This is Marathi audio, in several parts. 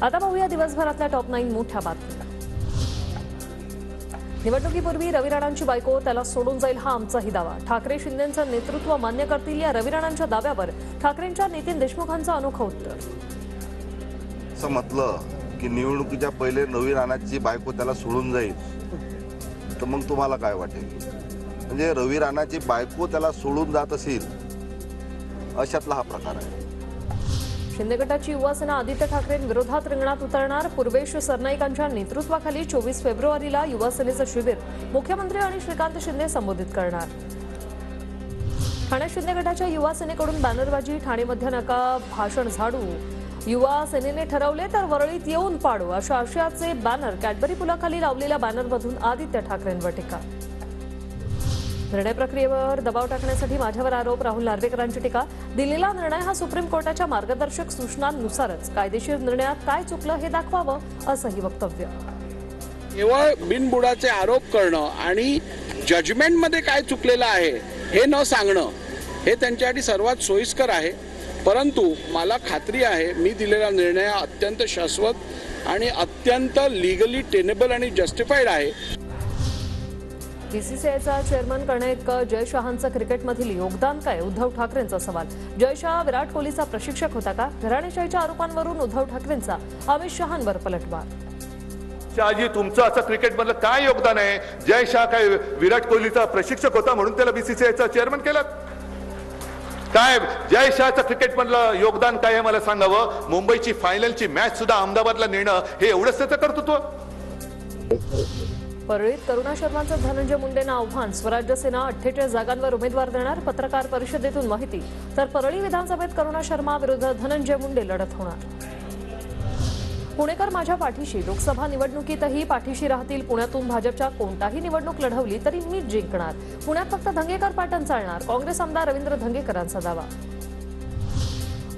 आता पाहूया दिवसभरातल्या टॉप 9 मोठ्या बातम्या। निवडणुकीपूर्वी रवी राणांची बायको त्याला सोडून जाईल हा आमचाही दावा। ठाकरे शिंदेंचं नेतृत्व मान्य करतील या रवी राणांच्या दाव्यावर ठाकरेंच्या नितीन देशमुखांचं अनोखं उत्तर। असं म्हटलं की निवडणुकीच्या पहिले रवी राणांची बायको त्याला सोडून जाईल, तर मग तुम्हाला काय वाटेल? म्हणजे रवी राणाची बायको त्याला सोडून जात असेल अशातला हा प्रकार आहे। शिंदे गटाची युवा सेना आदित्य ठाकरेंविरोधात रिंगणात उतरणार। पूर्वेश सरनाईकांच्या नेतृत्वाखाली 24 फेब्रुवारीला युवा सेनेचं शिबिर मुख्यमंत्री आणि श्रीकांत शिंदे संबोधित करणार। ठाणे शिंदे गटाच्या युवा सेनेकडून बॅनरबाजी, ठाणेमध्ये नका भाषण झाडू, युवा सेनेने ठरवले तर वरळीत येऊन पाडू अशा आशयाचे बॅनर कॅडबरी पुलाखाली लावलेल्या बॅनरमधून आदित्य ठाकरेंवर टीका। निर्णय प्रक्रियेवर दबाव टाकण्यासाठी माझ्यावर आरोप, राहुल नार्वेकरांची टीका। दिल्लीला निर्णय हा सुप्रीम कोर्टाच्या मार्गदर्शक सूचनांनुसारच, कायदेशीर निर्णयात काय चुकलं हे दाखवावं असंही वक्तव्य। केवळ बिनबुडाचे आरोप करणं आणि जजमेंटमध्ये काय चुकलेलं आहे हे न सांगणं हे त्यांच्यासाठी सर्वात सोयीस्कर आहे। परंतु मला खात्री आहे मी दिलेला निर्णय अत्यंत शाश्वत आणि अत्यंत लीगली टेनेबल आणि जस्टिफाईड आहे। बीसीसीआयचा चेअरमन करण्याइतकं जय शहांचं क्रिकेटमधील योगदान काय? उद्धव ठाकरेंचा सवाल। जय शहा विराट कोहलीचा प्रशिक्षक होता का? घराणेशाहीच्या आरोपांवरून उद्धव ठाकरेंचा अमित शहांवर पलटवार। शहाजी, तुमचं असं क्रिकेटमधलं काय योगदान आहे? जय शहा काय विराट कोहलीचा प्रशिक्षक होता म्हणून त्याला बीसीसीआयचा चेअरमन केलं? काय जय शहाचं क्रिकेटमधलं योगदान काय आहे मला सांगावं? मुंबईची फायनलची मॅच सुद्धा अहमदाबादला नेणं हे एवढंच त्याचं कर्तृत्व? परळीत करुणा शर्मांचं धनंजय मुंडेंना आव्हान, स्वराज्य सेना 48 जागांवर उमेदवार देणार। पत्रकार परिषदेतून माहिती। तर परळी विधानसभेत करुणा शर्मा विरुद्ध धनंजय मुंडे लढत होणार। पुणेकर माझ्या पाठीशी, लोकसभा निवडणुकीतही पाठीशी राहतील। पुण्यातून भाजपच्या कोणताही निवडणूक लढवली तरी मीच जिंकणार। पुण्यात फक्त धंगेकर पाटण चालणार, काँग्रेस आमदार रवींद्र धंगेकरांचा दावा।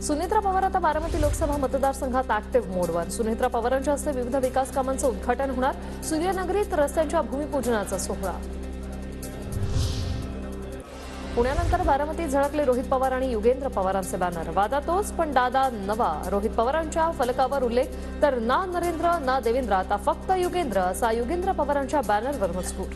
सुनेत्रा पवार आता बारामती लोकसभा मतदारसंघात ऍक्टिव्ह मोडवर। सुनेत्रा पवारांच्या हस्ते विविध विकास कामांचं उद्घाटन होणार। सूर्यनगरीत रस्त्यांच्या भूमिपूजनाचा सोहळा। पुण्यानंतर बारामतीत झळकले रोहित पवार आणि युगेंद्र पवारांचे बॅनर। वादा तोच पण दादा नवा, रोहित पवारांच्या फलकावर उल्लेख। तर ना नरेंद्र ना देवेंद्र, आता फक्त युगेंद्र असा युगेंद्र पवारांच्या बॅनरवर मजकूर।